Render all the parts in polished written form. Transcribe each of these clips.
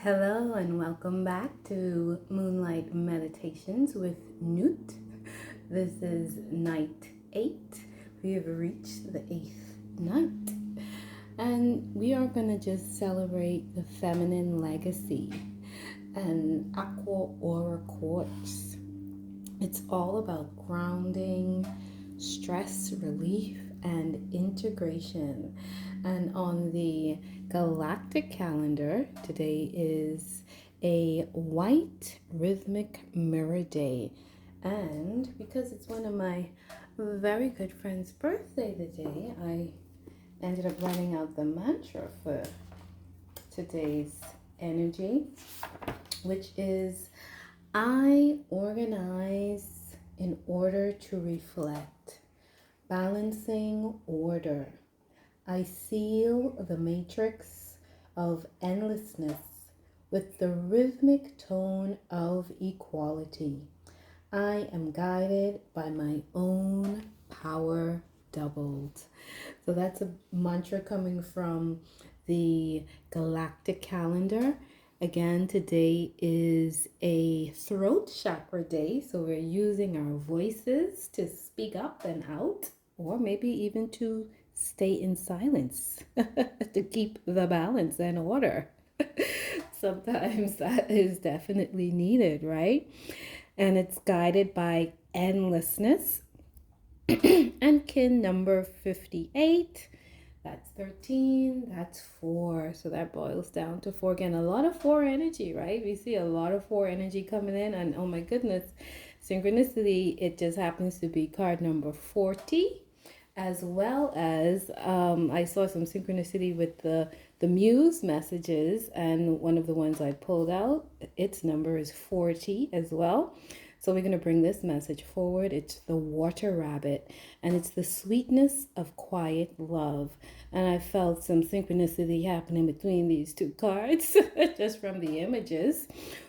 Hello and welcome back to Moonlight Meditations with Newt. This is night 8. We have reached the 8th night. And we are going to just celebrate the feminine legacy and Aqua Aura Quartz. It's all about grounding, stress relief, and integration. And on the galactic calendar, today is a white rhythmic mirror day. And because it's one of my very good friend's birthday today, I ended up writing out the mantra for today's energy, which is I organize in order to reflect, balancing order. I seal the matrix of endlessness with the rhythmic tone of equality. I am guided by my own power doubled. So that's a mantra coming from the galactic calendar. Again, today is a throat chakra day, so we're using our voices to speak up and out, or maybe even to stay in silence to keep the balance and order. Sometimes that is definitely needed, right? And it's guided by endlessness and kin number 58. That's 13, that's 4. So that boils down to 4. Again, a lot of 4 energy, right? We see a lot of 4 energy coming in, and oh my goodness, synchronicity, it just happens to be card number 40, as well as I saw some synchronicity with the muse messages, and one of the ones I pulled out, its number is 40 as well. So we're going to bring this message forward. It's the water rabbit, and it's the sweetness of quiet love. And I felt some synchronicity happening between these two cards just from the images.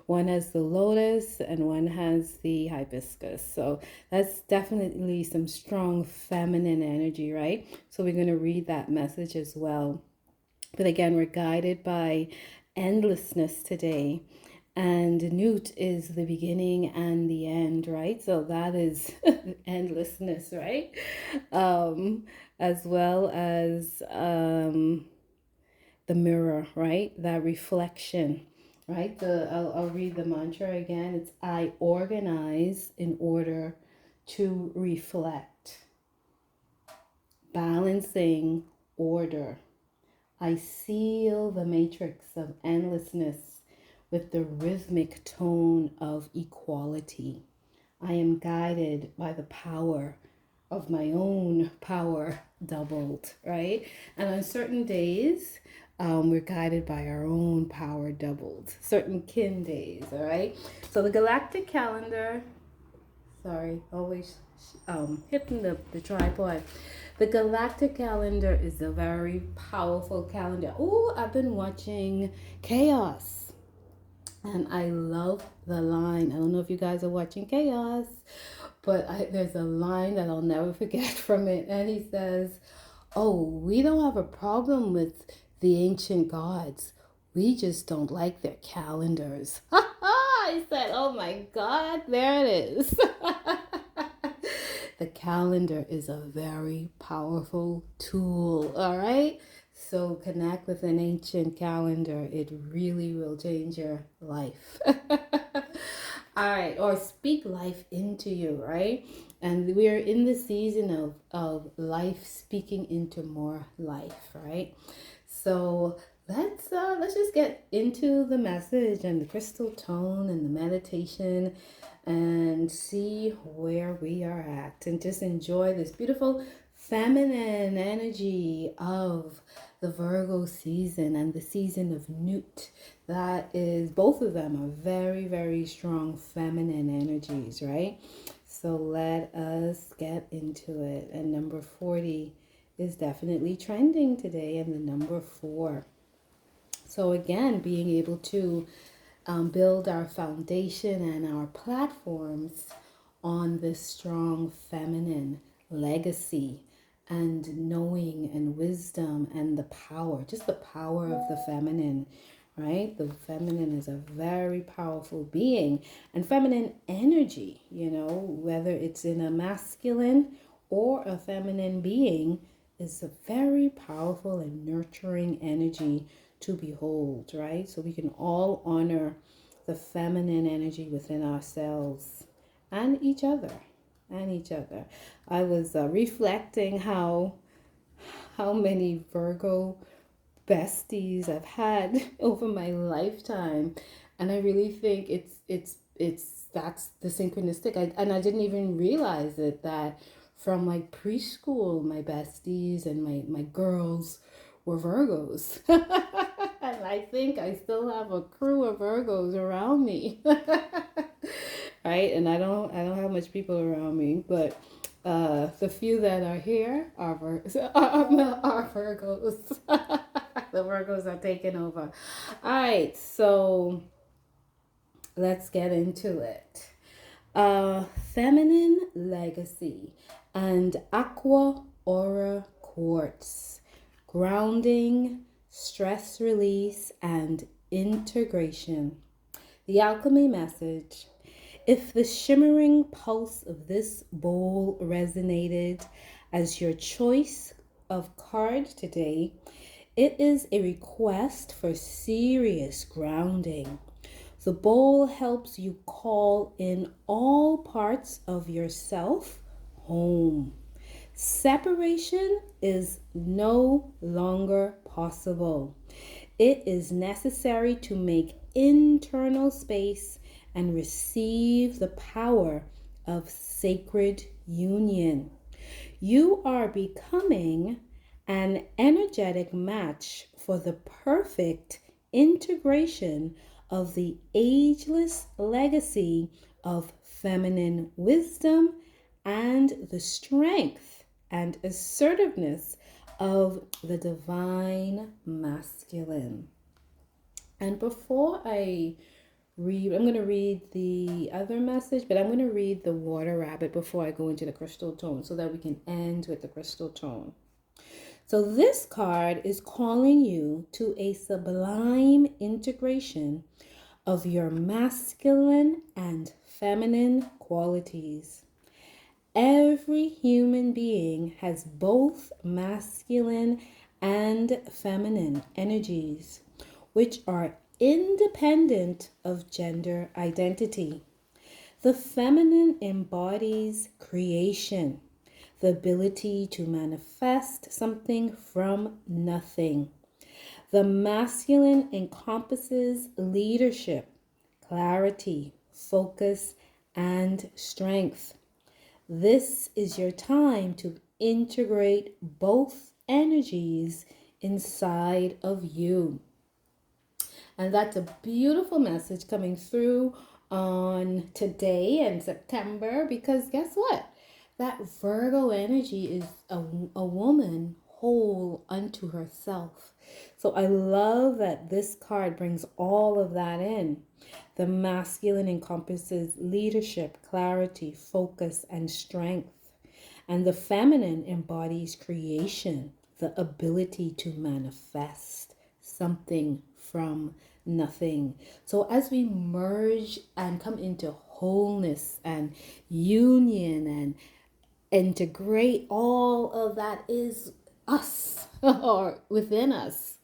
One has the lotus and one has the hibiscus. So that's definitely some strong feminine energy, right? So we're going to read that message as well. But again, we're guided by endlessness today. And Newt is the beginning and the end, right? So that is endlessness, right? As well as the mirror, right? That reflection, right? I'll read the mantra again. It's I organize in order to reflect, balancing order. I seal the matrix of endlessness with the rhythmic tone of equality. I am guided by the power of my own power doubled, right? And on certain days, we're guided by our own power doubled. Certain kin days, all right? So the galactic calendar, sorry, always hitting the tripod. The galactic calendar is a very powerful calendar. Oh, I've been watching Chaos. And I love the line. I don't know if you guys are watching Chaos, but there's a line that I'll never forget from it. And he says, oh, we don't have a problem with the ancient gods. We just don't like their calendars. I said, oh my God, there it is. The calendar is a very powerful tool, all right? So connect with an ancient calendar. It really will change your life. All right, or speak life into you, right? And we're in the season of life speaking into more life, right? So let's just get into the message and the crystal tone and the meditation and see where we are at, and just enjoy this beautiful feminine energy of the Virgo season and the season of Newt. That is, both of them are very, very strong feminine energies, right? So let us get into it. And number 40 is definitely trending today, and the number 4. So again, being able to build our foundation and our platforms on this strong feminine legacy and knowing and wisdom and the power, just the power of the feminine, right? The feminine is a very powerful being, and feminine energy, whether it's in a masculine or a feminine being, is a very powerful and nurturing energy to behold, right? So we can all honor the feminine energy within ourselves and each other. I was reflecting how many Virgo besties I've had over my lifetime, and I really think it's that's the synchronistic. And I didn't even realize it, that from like preschool, my besties and my girls were Virgos. And I think I still have a crew of Virgos around me. Right? And I don't have much people around me, but the few that are here are Virgos. The Virgos are taking over. All right, so let's get into it. Feminine legacy and aqua aura quartz, grounding, stress release, and integration. The alchemy message. If the shimmering pulse of this bowl resonated as your choice of card today, it is a request for serious grounding. The bowl helps you call in all parts of yourself home. Separation is no longer possible. It is necessary to make internal space and receive the power of sacred union. You are becoming an energetic match for the perfect integration of the ageless legacy of feminine wisdom and the strength and assertiveness of the divine masculine. And before I read, I'm going to read the other message, but I'm going to read the water rabbit before I go into the crystal tone so that we can end with the crystal tone. So this card is calling you to a sublime integration of your masculine and feminine qualities. Every human being has both masculine and feminine energies, which are independent of gender identity. The feminine embodies creation, the ability to manifest something from nothing. The masculine encompasses leadership, clarity, focus, and strength. This is your time to integrate both energies inside of you. And that's a beautiful message coming through on today and September, because guess what? That Virgo energy is a woman whole unto herself. So I love that this card brings all of that in. The masculine encompasses leadership, clarity, focus, and strength. And the feminine embodies creation, the ability to manifest something from nothing. So as we merge and come into wholeness and union and integrate all of that is us or within us,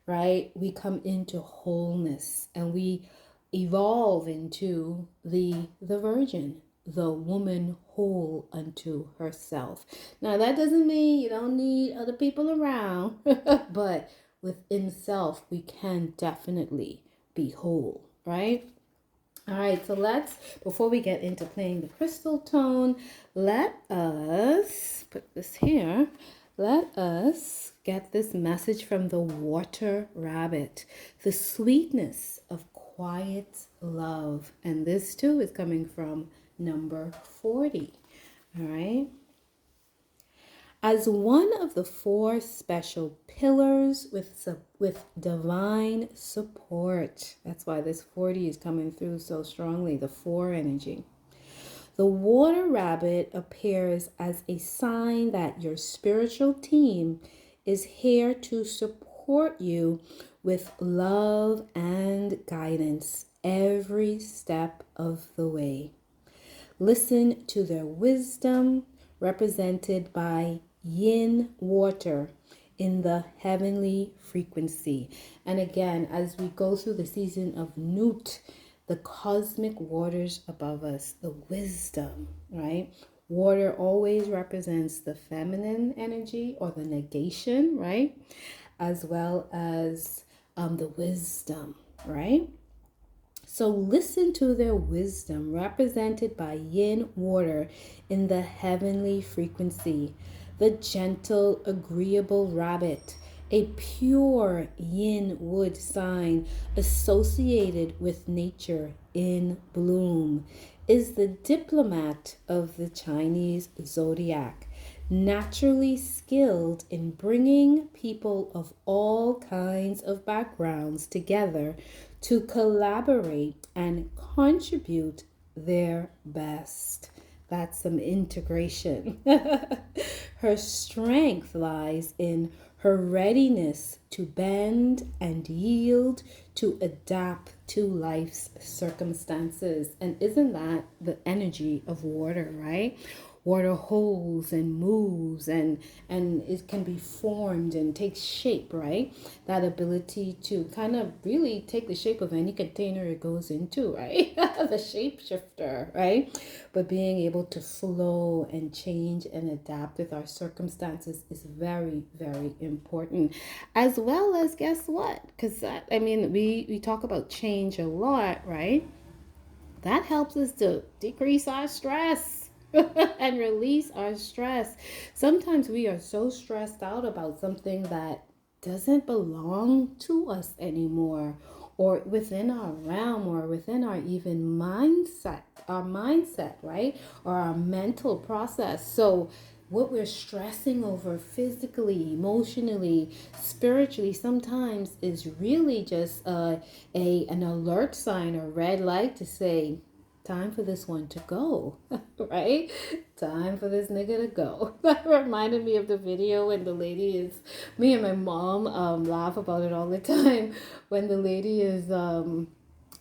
right? We come into wholeness and we evolve into the virgin, the woman whole unto herself. Now that doesn't mean you don't need other people around, but within self we can definitely be whole, right? All right, so before we get into playing the crystal tone, let us put this here. Let us get this message from the water rabbit, the sweetness of quiet love. And this too is coming from number 40. All right. As one of the 4 special pillars with divine support. That's why this 40 is coming through so strongly, the 4 energy. The water rabbit appears as a sign that your spiritual team is here to support support you with love and guidance every step of the way. Listen to their wisdom, represented by yin water in the heavenly frequency. And again, as we go through the season of Nut, the cosmic waters above us, the wisdom, right? Water always represents the feminine energy or the negation, right? As well as the wisdom, right? So listen to their wisdom, represented by yin water in the heavenly frequency. The gentle, agreeable rabbit, a pure yin wood sign associated with nature in bloom, is the diplomat of the Chinese zodiac, naturally skilled in bringing people of all kinds of backgrounds together to collaborate and contribute their best. That's some integration. Her strength lies in her readiness to bend and yield, to adapt to life's circumstances. And isn't that the energy of water, right? Water holds and moves and it can be formed and takes shape, right? That ability to kind of really take the shape of any container it goes into, right? The shapeshifter, right? But being able to flow and change and adapt with our circumstances is very, very important. As well as, guess what? Because we talk about change a lot, right? That helps us to decrease our stress. And release our stress. Sometimes we are so stressed out about something that doesn't belong to us anymore, or within our realm, or within our even mindset, right? Or our mental process. So what we're stressing over physically, emotionally, spiritually, sometimes is really just an alert sign or red light to say, time for this one to go, right? Time for this nigga to go. That reminded me of the video when the lady is, me and my mom laugh about it all the time. When the lady is,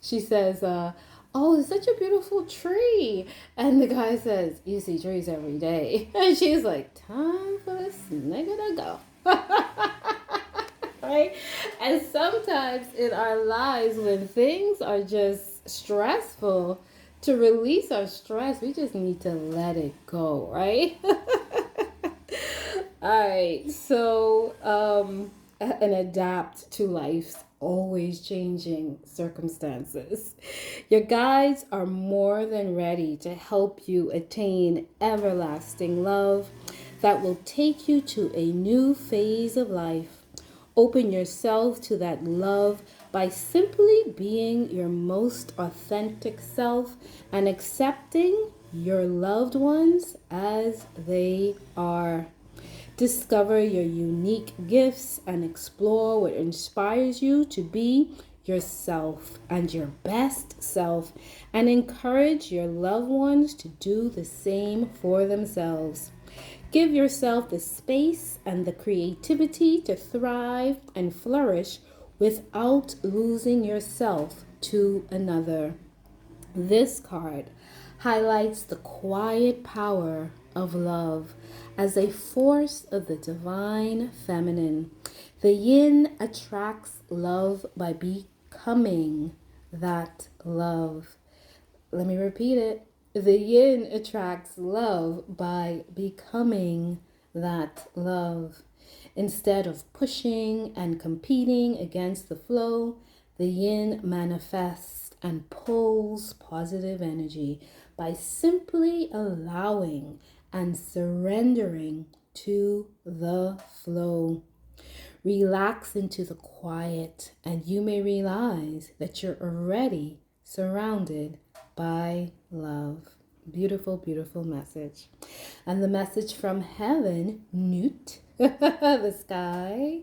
she says, oh, it's such a beautiful tree. And the guy says, you see trees every day. And she's like, time for this nigga to go. Right? And sometimes in our lives, when things are just stressful, to release our stress, we just need to let it go, right? All right, so and adapt to life's always changing circumstances. Your guides are more than ready to help you attain everlasting love that will take you to a new phase of life. Open yourself to that love by simply being your most authentic self and accepting your loved ones as they are. Discover your unique gifts and explore what inspires you to be yourself and your best self, and encourage your loved ones to do the same for themselves. Give yourself the space and the creativity to thrive and flourish without losing yourself to another. This card highlights the quiet power of love as a force of the divine feminine. The yin attracts love by becoming that love. Let me repeat it. The yin attracts love by becoming that love. Instead of pushing and competing against the flow, the yin manifests and pulls positive energy by simply allowing and surrendering to the flow. Relax into the quiet, and you may realize that you're already surrounded by love. Beautiful, beautiful message. And the message from heaven, Nut, the sky.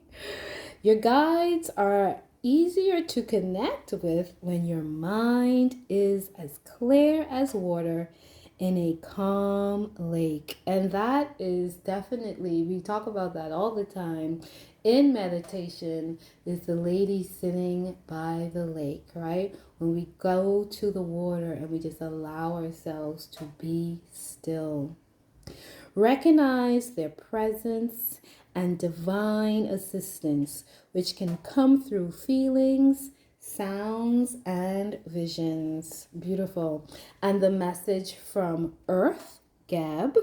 Your guides are easier to connect with when your mind is as clear as water in a calm lake. And that is definitely, we talk about that all the time in meditation, is the lady sitting by the lake, right? When we go to the water and we just allow ourselves to be still. Recognize their presence and divine assistance, which can come through feelings, sounds, and visions. Beautiful. And the message from Earth, Gab.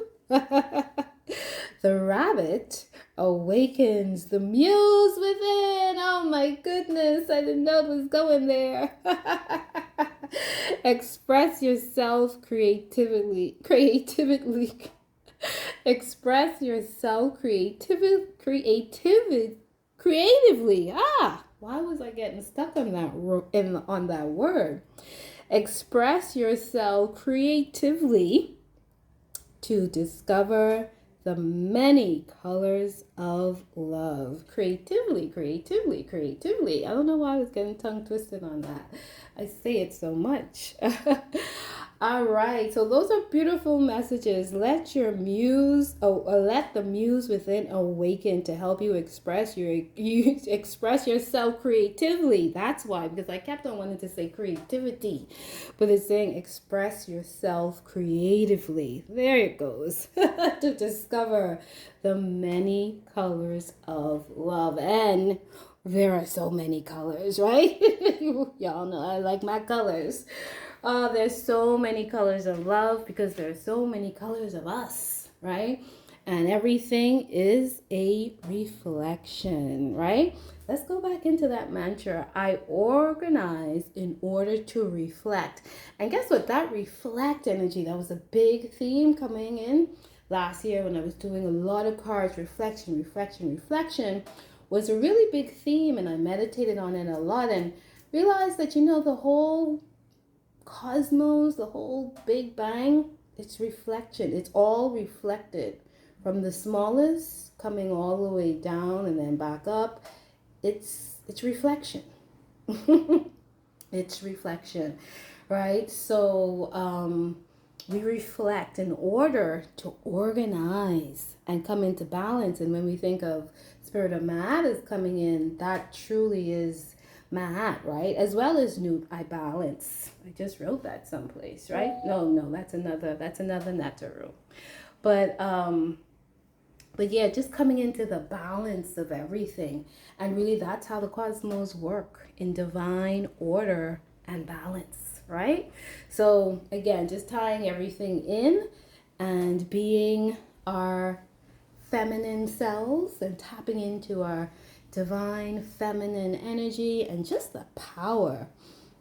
The rabbit awakens the muse within. Oh my goodness, I didn't know it was going there. Express yourself creatively. Express yourself creatively. Why was I getting stuck on that word? Express yourself creatively to discover the many colors of love. Creatively. I don't know why I was getting tongue twisted on that. I say it so much. All right, so those are beautiful messages. Let the muse within awaken to help you express yourself creatively. That's why, because I kept on wanting to say creativity, but it's saying express yourself creatively. There it goes. To discover the many colors of love. And there are so many colors, right? Y'all know I like my colors. There's so many colors of love because there's so many colors of us, right? And everything is a reflection, right? Let's go back into that mantra. I organize in order to reflect. And guess what? That reflect energy, that was a big theme coming in last year when I was doing a lot of cards. Reflection was a really big theme, and I meditated on it a lot and realized that, the whole cosmos, the whole Big Bang, it's reflection. It's all reflected from the smallest coming all the way down and then back up. It's reflection. It's reflection, right? So we reflect in order to organize and come into balance. And when we think of Spirit of Mad is coming in, that truly is Mad, right? As well as Newt, I balance. I just wrote that someplace, right? No, that's another Netaru. But yeah, just coming into the balance of everything. And really that's how the cosmos work, in divine order and balance, right? So again, just tying everything in and being our feminine selves and tapping into our divine feminine energy and just the power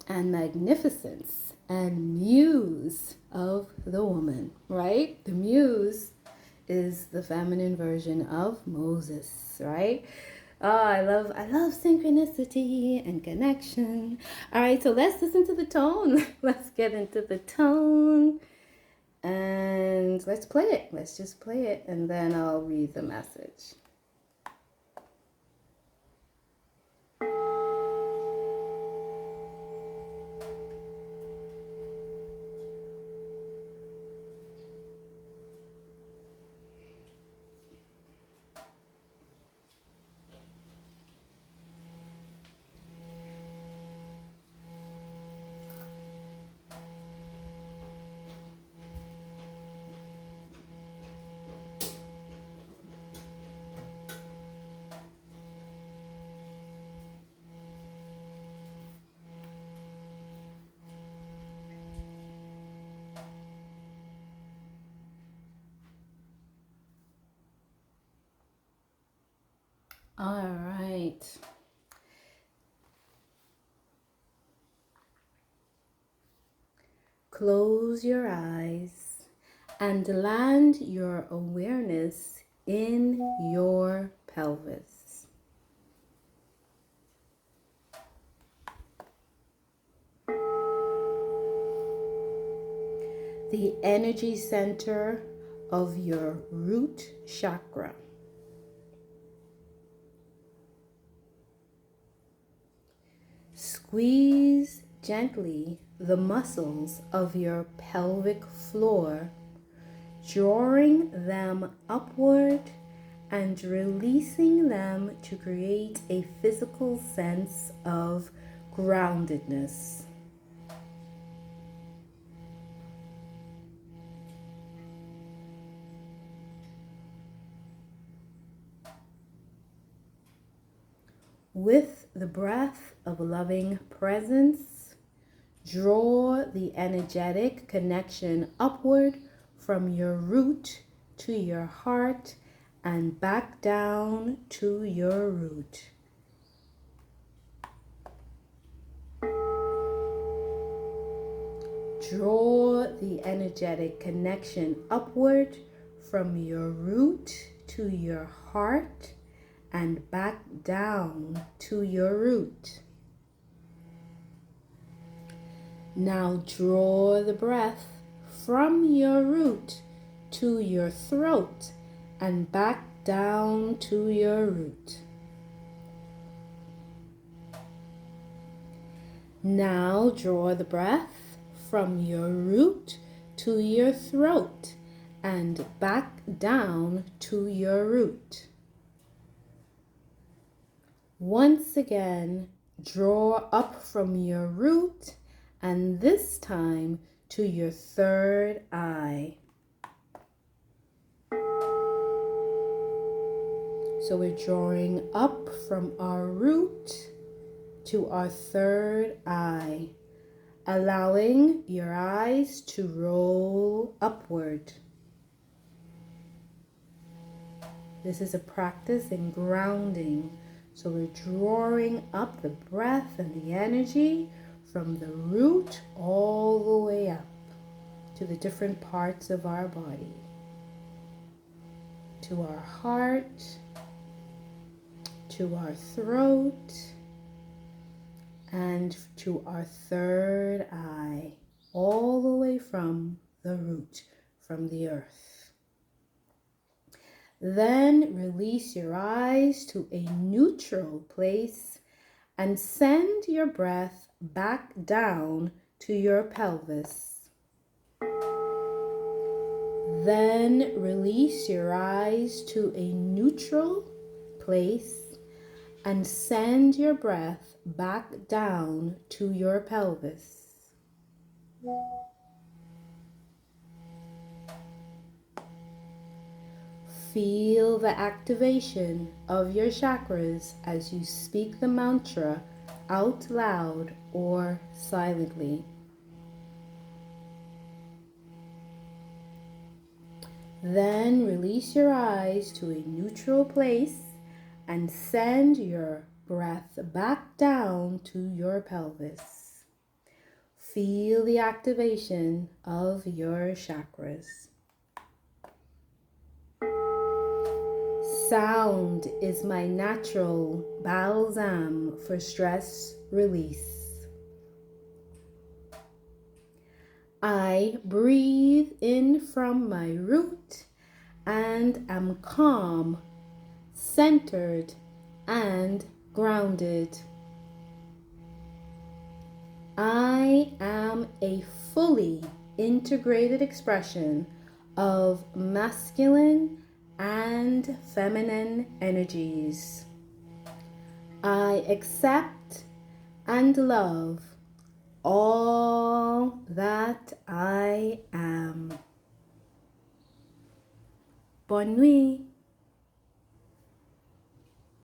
and magnificence and muse of the woman, right? The muse is the feminine version of Moses, right? I love synchronicity and connection. All right, so let's listen to the tone. Let's get into the tone and let's play it. Let's just play it and then I'll read the message. All right. Close your eyes and land your awareness in your pelvis. The energy center of your root chakra. Squeeze gently the muscles of your pelvic floor, drawing them upward and releasing them to create a physical sense of groundedness. With the breath of loving presence, draw the energetic connection upward from your root to your heart and back down to your root. Draw the energetic connection upward from your root to your heart and back down to your root. Now draw the breath from your root to your throat and back down to your root. Now draw the breath from your root to your throat and back down to your root. Once again, draw up from your root and this time to your third eye. So we're drawing up from our root to our third eye, allowing your eyes to roll upward. This is a practice in grounding. So we're drawing up the breath and the energy from the root all the way up to the different parts of our body, to our heart, to our throat, and to our third eye, all the way from the root, from the earth. Then release your eyes to a neutral place and send your breath back down to your pelvis. Then release your eyes to a neutral place and send your breath back down to your pelvis. Feel the activation of your chakras as you speak the mantra out loud or silently. Then release your eyes to a neutral place and send your breath back down to your pelvis. Feel the activation of your chakras. Sound is my natural balsam for stress release. I breathe in from my root and am calm, centered, and grounded. I am a fully integrated expression of masculine and feminine energies. I accept and love all that I am. Bonne nuit.